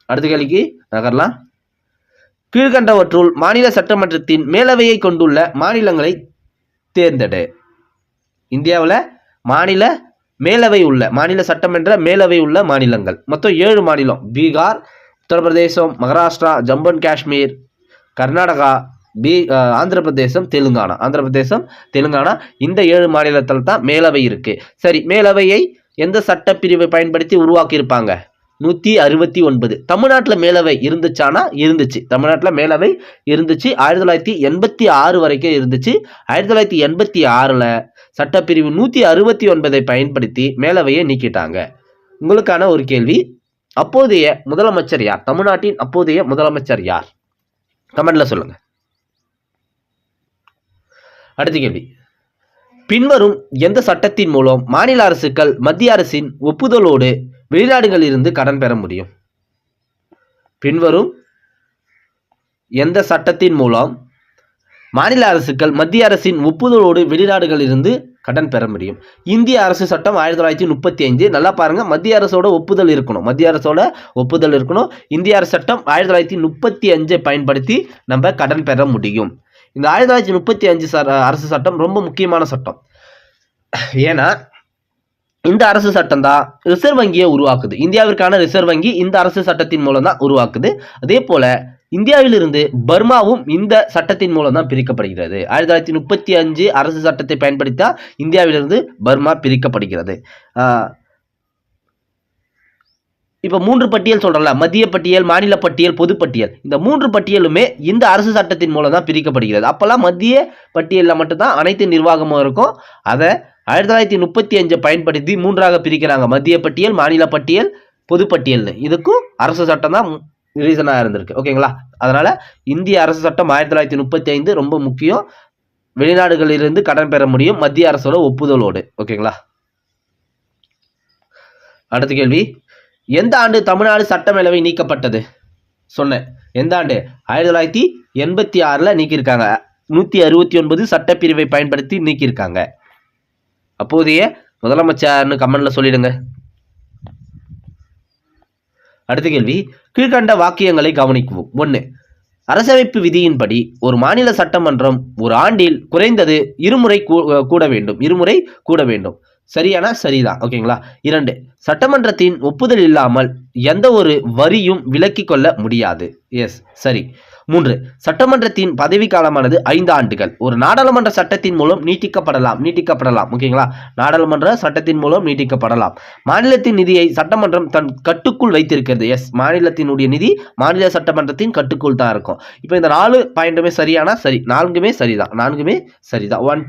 A: அடுத்த கேள்விக்கு நகரலாம். கீழ்கண்டவற்றுள் மாநில சட்டமன்றத்தின் மேலவையை கொண்டுள்ள மாநிலங்களை தேர்ந்தெடு. இந்தியாவில் மாநில மேலவை உள்ள மாநில சட்டமன்ற மேலவை உள்ள மாநிலங்கள் மொத்தம் 7 மாநிலம். பீகார், உத்தரப்பிரதேசம், மகாராஷ்டிரா, ஜம்மு அண்ட் காஷ்மீர், கர்நாடகா, ஆந்திர பிரதேசம், தெலுங்கானா. இந்த 7 மாநிலத்தில் தான் மேலவை இருக்கு. சரி, மேலவையை எந்த சட்டப்பிரிவை பயன்படுத்தி உருவாக்கி இருப்பாங்க? 169. தமிழ்நாட்டில் மேலவை இருந்துச்சானா? இருந்துச்சு. தமிழ்நாட்டில் மேலவை இருந்துச்சு. 1986 வரைக்கும் இருந்துச்சு. 1986ல் சட்டப்பிரிவு 169 பயன்படுத்தி மேலவையை நீக்கிட்டாங்க. உங்களுக்கான ஒரு கேள்வி, அப்போதைய முதலமைச்சர் யார்? தமிழ்நாட்டின் அப்போதைய முதலமைச்சர் யார்? கமெண்ட்ல சொல்லுங்க. அடுத்த கேள்வி, பின்வரும் எந்த சட்டத்தின் மூலம் மாநில அரசுகள் மத்திய அரசின் ஒப்புதலோடு வெளிநாடுகளில் இருந்து கடன் பெற முடியும்? பின்வரும் எந்த சட்டத்தின் மூலம் மாநில அரசுகள் மத்திய அரசின் ஒப்புதலோடு வெளிநாடுகளில் இருந்து கடன் பெற முடியும்? இந்திய அரசு சட்டம் 1935. நல்லா பாருங்க, மத்திய அரசோட ஒப்புதல் இருக்கணும். இந்திய அரசு சட்டம் 1935 பயன்படுத்தி நம்ம கடன் பெற முடியும். இந்த 1935 அரசு சட்டம் ரொம்ப முக்கியமான சட்டம். ஏன்னா இந்த அரசு சட்டம் தான் ரிசர்வ் வங்கியை உருவாக்குது. இந்தியாவிற்கான ரிசர்வ் வங்கி இந்த அரசு சட்டத்தின் மூலம் தான் உருவாக்குது. அதே போல இந்தியாவிலிருந்து பர்மாவும் இந்த சட்டத்தின் மூலம் தான் பிரிக்கப்படுகிறது. 1935 அரசு சட்டத்தை பயன்படுத்தி இந்தியாவிலிருந்து பர்மா பிரிக்கப்படுகிறது. இப்போ 3 பட்டியல் சொல்றல, மத்திய பட்டியல், மாநில பட்டியல், பொதுப்பட்டியல். இந்த 3 பட்டியலுமே இந்த அரசு சட்டத்தின் மூலம் தான் பிரிக்கப்படுகிறது. அப்பெல்லாம் மத்திய பட்டியலில் மட்டும்தான் அனைத்து நிர்வாகமும் இருக்கும். அதை 1935 பயன்படுத்தி 3ஆக பிரிக்கிறாங்க. மத்திய பட்டியல், மாநில பட்டியல், பொதுப்பட்டியல்னு. இதுக்கும் அரசு சட்டம் தான் ரீசனாக இருந்திருக்கு. ஓகேங்களா? அதனால இந்திய அரசு சட்டம் 1935 ரொம்ப முக்கியம். வெளிநாடுகளிலிருந்து கடன் பெற முடியும் மத்திய அரசோட ஒப்புதலோடு. ஓகேங்களா? அடுத்த கேள்வி, எந்த ஆண்டு தமிழ்நாடு சட்டமேலவை நீக்கப்பட்டது? சொன்னேன். எந்த ஆண்டு? 1986ல் நீக்கியிருக்காங்க. 169 சட்டப்பிரிவை பயன்படுத்தி நீக்கியிருக்காங்க. அப்போதைய முதலமைச்சர்னு கமெண்ட்ல சொல்லிடுங்க. அடுத்த கேள்வி, கீழ்கண்ட வாக்கியங்களை கவனிக்கவும். 1. அரசமைப்பு விதியின்படி ஒரு மாநில சட்டமன்றம் ஒரு ஆண்டில் குறைந்தது இருமுறை கூட வேண்டும். சரியானா? சரிதான். ஓகேங்களா? 2. சட்டமன்றத்தின் ஒப்புதல் இல்லாமல் எந்த ஒரு வரியும் விலக்கிக் கொள்ள முடியாது. எஸ், சரி. 3. சட்டமன்றத்தின் பதவி காலமானது 5 ஆண்டுகள். ஒரு நாடாளுமன்ற சட்டத்தின் மூலம் நீட்டிக்கப்படலாம். ஓகேங்களா? நாடாளுமன்ற சட்டத்தின் மூலம் நீட்டிக்கப்படலாம். மாநிலத்தின் நிதியை சட்டமன்றம் தன் கட்டுக்குள் வைத்திருக்கிறது. எஸ், மாநிலத்தினுடைய நிதி மாநில சட்டமன்றத்தின் கட்டுக்குள் தான் இருக்கும். இப்போ இந்த 4 பாயிண்ட்டுமே சரியானா? சரி. 4மே சரிதான். 1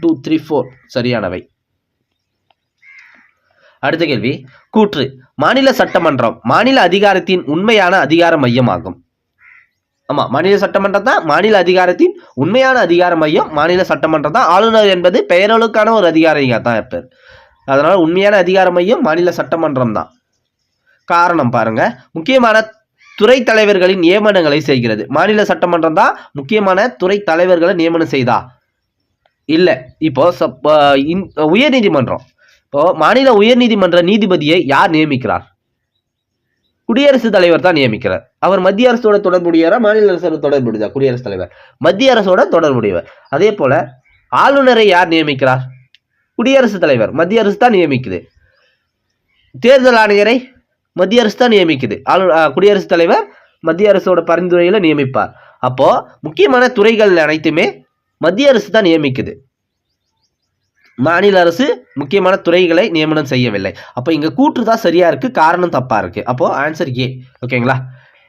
A: 2 3 4 சரியானவை. அடுத்த கேள்வி, கூற்று. மாநில சட்டமன்றம் மாநில அதிகாரத்தின் உண்மையான அதிகார மையமாகும். ஆமா, மாநில சட்டமன்றம் தான் மாநில அதிகாரத்தின் உண்மையான அதிகார மையம். மாநில சட்டமன்றம் தான். ஆளுநர் என்பது பெயரளவுக்கான ஒரு அதிகாரியா தான் இருப்பார். அதனால உண்மையான அதிகார மையம் மாநில சட்டமன்றம் தான். காரணம் பாருங்க, முக்கியமான துறை தலைவர்களின் நியமனங்களை செய்கிறது. மாநில சட்டமன்றம் தான் முக்கியமான துறை தலைவர்களை நியமனம் செய்தா? இல்ல. இப்போ உயர்நீதிமன்றம், இப்போ மாநில உயர்நீதிமன்ற நீதிபதியை யார் நியமிக்கிறார்? குடியரசுத் தலைவர் தான் நியமிக்கிறார். அவர் மத்திய அரசோட தொடர்புடையவரா, மாநில அரசோட தொடர்புடையதா? குடியரசுத் தலைவர் மத்திய அரசோட தொடர்புடையவர். அதே போல ஆளுநரை யார் நியமிக்கிறார்? குடியரசுத் தலைவர். மத்திய அரசு தான் நியமிக்குது. தேர்தல் ஆணையரை மத்திய அரசு தான் நியமிக்குது. குடியரசுத் தலைவர் மத்திய அரசோட பரிந்துரையில நியமிப்பார். அப்போ முக்கியமான துறைகள் அனைத்துமே மத்திய அரசு தான் நியமிக்குது. மாநில அரசு முக்கியமான துறைகளை நியமனம் செய்யவில்லை. அப்போ இங்க கூற்று தான் சரியா இருக்கு, காரணம் தப்பா இருக்கு. அப்போ ஆன்சர் ஏ. ஓகேங்களா?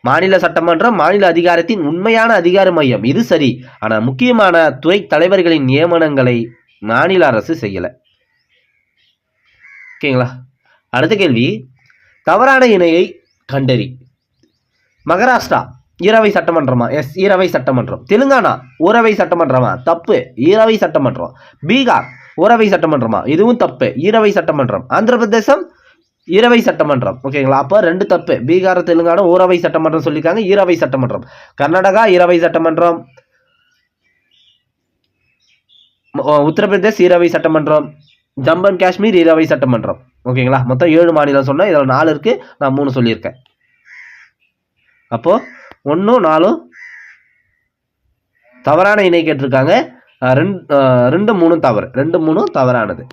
A: மாநில சட்டமன்றம் மாநில அதிகாரத்தின் உண்மையான அதிகார மையம், இது சரி. ஆனா முக்கியமான துறை தலைவர்களின் நியமனங்களை மாநில அரசு செய்யல. ஓகேங்களா? அடுத்த கேள்வி, தவறான இணையை கண்டறி. மகாராஷ்டிரா ஈரவை சட்டமன்றமா? எஸ், ஈரவை சட்டமன்றம். தெலுங்கானா ஊரவை சட்டமன்றமா? தப்பு, ஈரவை சட்டமன்றம். பீகார் ஊரவை சட்டமன்றமா? இதுவும் தப்பு, ஈரவை சட்டமன்றம். ஆந்திர பிரதேசம் ஈரவை சட்டமன்றம். ஓகேங்களா? அப்போ ரெண்டு தப்பு. பீகார் தெலுங்கானா ஊரவை சட்டமன்றம் சொல்லியிருக்காங்க, ஈரவை சட்டமன்றம். கர்நாடகா ஈரவை சட்டமன்றம், உத்தரப்பிரதேஷ் ஈரவை சட்டமன்றம், ஜம்மு அண்ட் காஷ்மீர் ஈரவை சட்டமன்றம். ஓகேங்களா? மொத்தம் 7 மாநிலம் சொன்னேன், இதில் 4 இருக்கு, நான் 3 சொல்லியிருக்கேன். அப்போ 1, 4 தவறான இணை கேட்டிருக்காங்க. 2, 3 தவறு. 2, 3 தவறானது.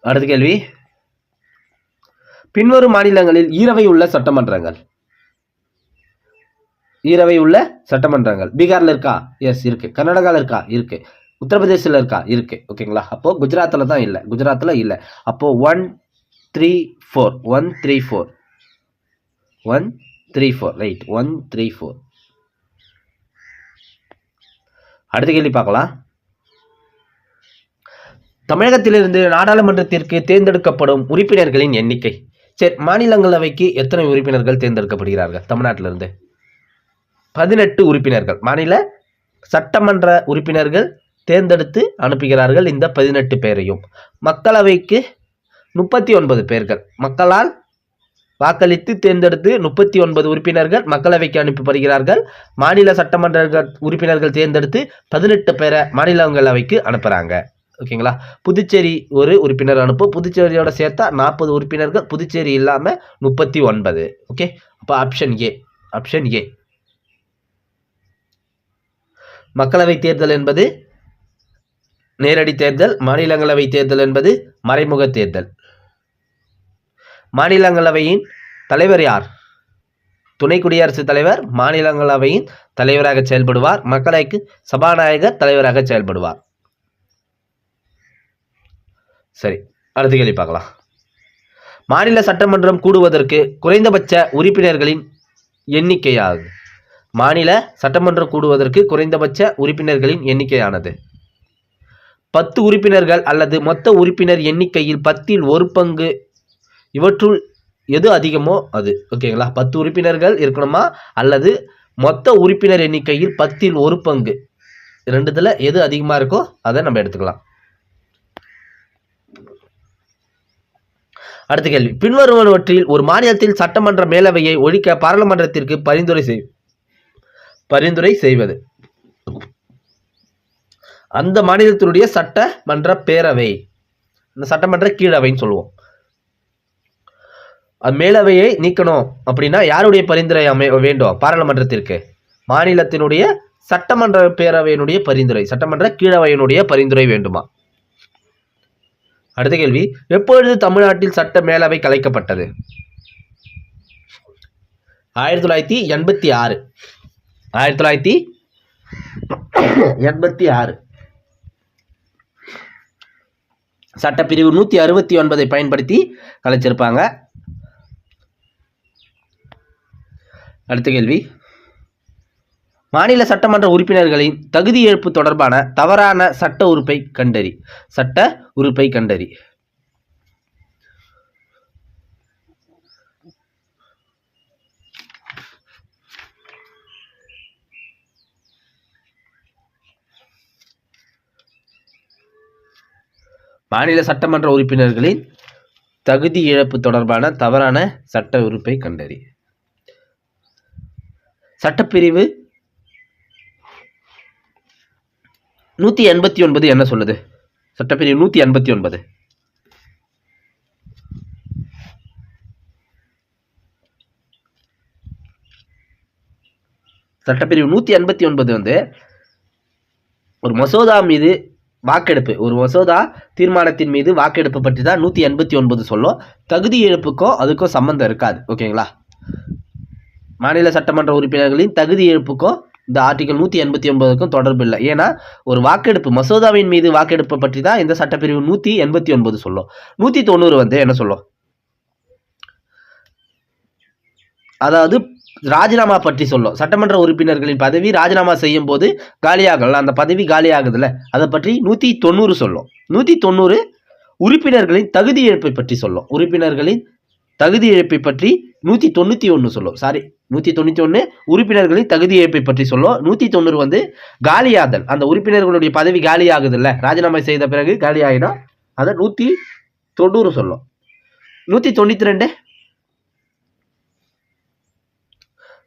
A: அடுத்த கேள்வி, பின்வரும் மாநிலங்களில் ஈரவை உள்ள சட்டமன்றங்கள். ஈரவை உள்ள சட்டமன்றங்கள். பீகார்ல இருக்கா? எஸ் இருக்கு. கர்நாடகால இருக்கா? இருக்கு. உத்தரப்பிரதேசில் இருக்கா? இருக்கு. ஓகேங்களா? அப்போ குஜராத்தில் தான் இல்லை. குஜராத்தில் இல்லை. அப்போ 1, 3, 4 1, 3, 4 1, 3, 4 ரைட். 1, 3, 4. அடுத்த கேள்வி பார்க்கலாம். தமிழகத்திலிருந்து நாடாளுமன்றத்திற்கு தேர்ந்தெடுக்கப்படும் உறுப்பினர்களின் எண்ணிக்கை. சரி, மாநிலங்களவைக்கு எத்தனை உறுப்பினர்கள் தேர்ந்தெடுக்கப்படுகிறார்கள்? தமிழ்நாட்டிலிருந்து 18 உறுப்பினர்கள். மாநில சட்டமன்ற உறுப்பினர்கள் தேர்ந்தெடுத்து அனுப்புகிறார்கள் இந்த 18 பேரையும். மக்களவைக்கு 39 பேர்கள். மக்களால் வாக்களித்து தேர்ந்தெடுத்து 39 உறுப்பினர்கள் மக்களவைக்கு அனுப்பப்படுகிறார்கள். மாநில சட்டமன்ற உறுப்பினர்கள் தேர்ந்தெடுத்து 18 பேரை மாநிலங்களவைக்கு அனுப்புறாங்க. ஓகேங்களா? புதுச்சேரி ஒரு உறுப்பினர் அனுப்பும். புதுச்சேரியோட சேர்த்தா 40 உறுப்பினர்கள். புதுச்சேரி இல்லாம 39. ஓகே, அப்போ ஆப்ஷன் ஏ. Option A. மக்களவை தேர்தல் என்பது நேரடி தேர்தல், மாநிலங்களவை தேர்தல் என்பது மறைமுக தேர்தல். மாநிலங்களவையின் தலைவர் யார்? துணை குடியரசுத் தலைவர் மாநிலங்களவையின் தலைவராக செயல்படுவார். மக்களவைக்கு சபாநாயகர் தலைவராக செயல்படுவார். சரி, அடுத்த கேள்வி பார்க்கலாம். மாநில சட்டமன்றம் கூடுவதற்கு குறைந்தபட்ச உறுப்பினர்களின் எண்ணிக்கையாகும். மாநில சட்டமன்றம் கூடுவதற்கு குறைந்தபட்ச உறுப்பினர்களின் எண்ணிக்கையானது 10 உறுப்பினர்கள் அல்லது மொத்த உறுப்பினர் எண்ணிக்கையில் 10ல் 1 பங்கு. இவற்றுள் எது அதிகமோ அது. ஓகேங்களா? 10 உறுப்பினர்கள் இருக்கணுமா அல்லது மொத்த உறுப்பினர் எண்ணிக்கையில் 10ல் 1 பங்கு. ரெண்டுத்துல எது அதிகமா இருக்கோ அதை நம்ம எடுத்துக்கலாம். அடுத்த கேள்வி, பின்வருவனவற்றில் ஒரு மாநிலத்தில் சட்டமன்ற மேலவையை ஒழிக்க பாராளுமன்றத்திற்கு பரிந்துரை செய்வது. அந்த மாநிலத்தினுடைய சட்டமன்ற பேரவை, இந்த சட்டமன்ற கீழவைன்னு சொல்லுவோம். மேலவையை நீக்கணும் அப்படின்னா யாருடைய பரிந்துரை வேண்டும்? பாராளுமன்றத்திற்கு மாநிலத்தினுடைய சட்டமன்ற பேரவையினுடைய பரிந்துரை, சட்டமன்ற கீழவையினுடைய பரிந்துரை வேண்டுமா? அடுத்த கேள்வி, எப்பொழுது தமிழ்நாட்டில் சட்ட மேலவை கலைக்கப்பட்டது? 1986. 1986 சட்டப்பிரிவு 169 பயன்படுத்தி கலைச்சிருப்பாங்க. அடுத்த கேள்வி, மாநில சட்டமன்ற உறுப்பினர்களின் தகுதி ஏற்பு தொடர்பான தவறான சட்ட உறுப்பை கண்டறி. சட்ட உறுப்பை கண்டறி. மாநில சட்டமன்ற உறுப்பினர்களின் தகுதி இழப்பு தொடர்பான தவறான சட்ட உறுப்பை கண்டறி. சட்டப்பிரிவு 189 என்ன சொல்லுது? சட்டப்பிரிவு 189 சட்டப்பிரிவு 189 வந்து ஒரு மசோதா மீது வாக்கெடுப்பு, ஒரு மசோதா தீர்மானத்தின் மீது வாக்கெடுப்பு பற்றி தான் 189 சொல்லும். தகுதி இழப்புக்கும் அதுக்கும் சம்பந்தம் இருக்காது. ஓகேங்களா? மாநில சட்டமன்ற உறுப்பினர்களின் தகுதி இழப்புக்கும் இந்த ஆர்டிகல் 189க்கும் தொடர்பு இல்லை. ஏன்னா ஒரு வாக்கெடுப்பு மசோதாவின் மீது வாக்கெடுப்பு பற்றி தான் இந்த சட்டப்பிரிவு 189 சொல்லும். 190 வந்து என்ன சொல்லும்? அதாவது ராஜினாமா பற்றி சொல்லும். சட்டமன்ற உறுப்பினர்களின் பதவி ராஜினாமா செய்யும் போது காலியாகல, அந்த பதவி காலியாகுதுல்ல, அதை பற்றி 190 சொல்லும். 190 உறுப்பினர்களின் தகுதி இழப்பை பற்றி சொல்லும். உறுப்பினர்களின் தகுதி இழப்பை பற்றி 191 சொல்லும். 191 உறுப்பினர்களின் தகுதி இழப்பை பற்றி சொல்லும். 190 வந்து காலியாதல், அந்த உறுப்பினர்களுடைய பதவி காலியாகுதுல்ல, ராஜினாமா செய்த பிறகு காலியாகிடும், அதை 190 சொல்லும்.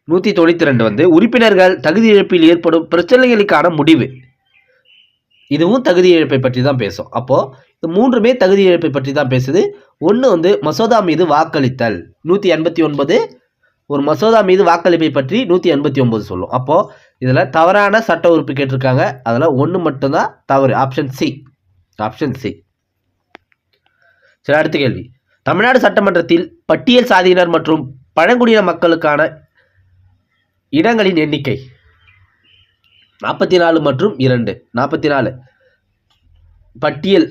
A: 192 வந்து உறுப்பினர்கள் தகுதி இழப்பில் ஏற்படும் பிரச்சனைகளுக்கான முடிவு. இதுவும் தகுதி இழப்பை பற்றி தான் பேசும். அப்போ இந்த மூன்றுமே தகுதி இழப்பை பற்றி தான் பேசுது. ஒன்று வந்து மசோதா மீது வாக்களித்தல், 189 ஒரு மசோதா மீது வாக்களிப்பை பற்றி 189 சொல்லும். அப்போ இதில் தவறான சட்ட உறுப்பு கேட்டிருக்காங்க, அதில் ஒன்று மட்டும்தான் தவறு, ஆப்ஷன் சி. சரி, அடுத்த கேள்வி. தமிழ்நாடு சட்டமன்றத்தில் பட்டியல் சாதியினர் மற்றும் பழங்குடியின மக்களுக்கான இடங்களின் எண்ணிக்கை 44 மற்றும் 2. 44 பட்டியல்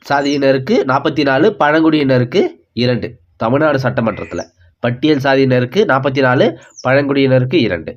A: சாதியினருக்கு 44, பழங்குடியினருக்கு 2. தமிழ்நாடு சட்டமன்றத்தில் பட்டியல் சாதியினருக்கு 44, பழங்குடியினருக்கு 2.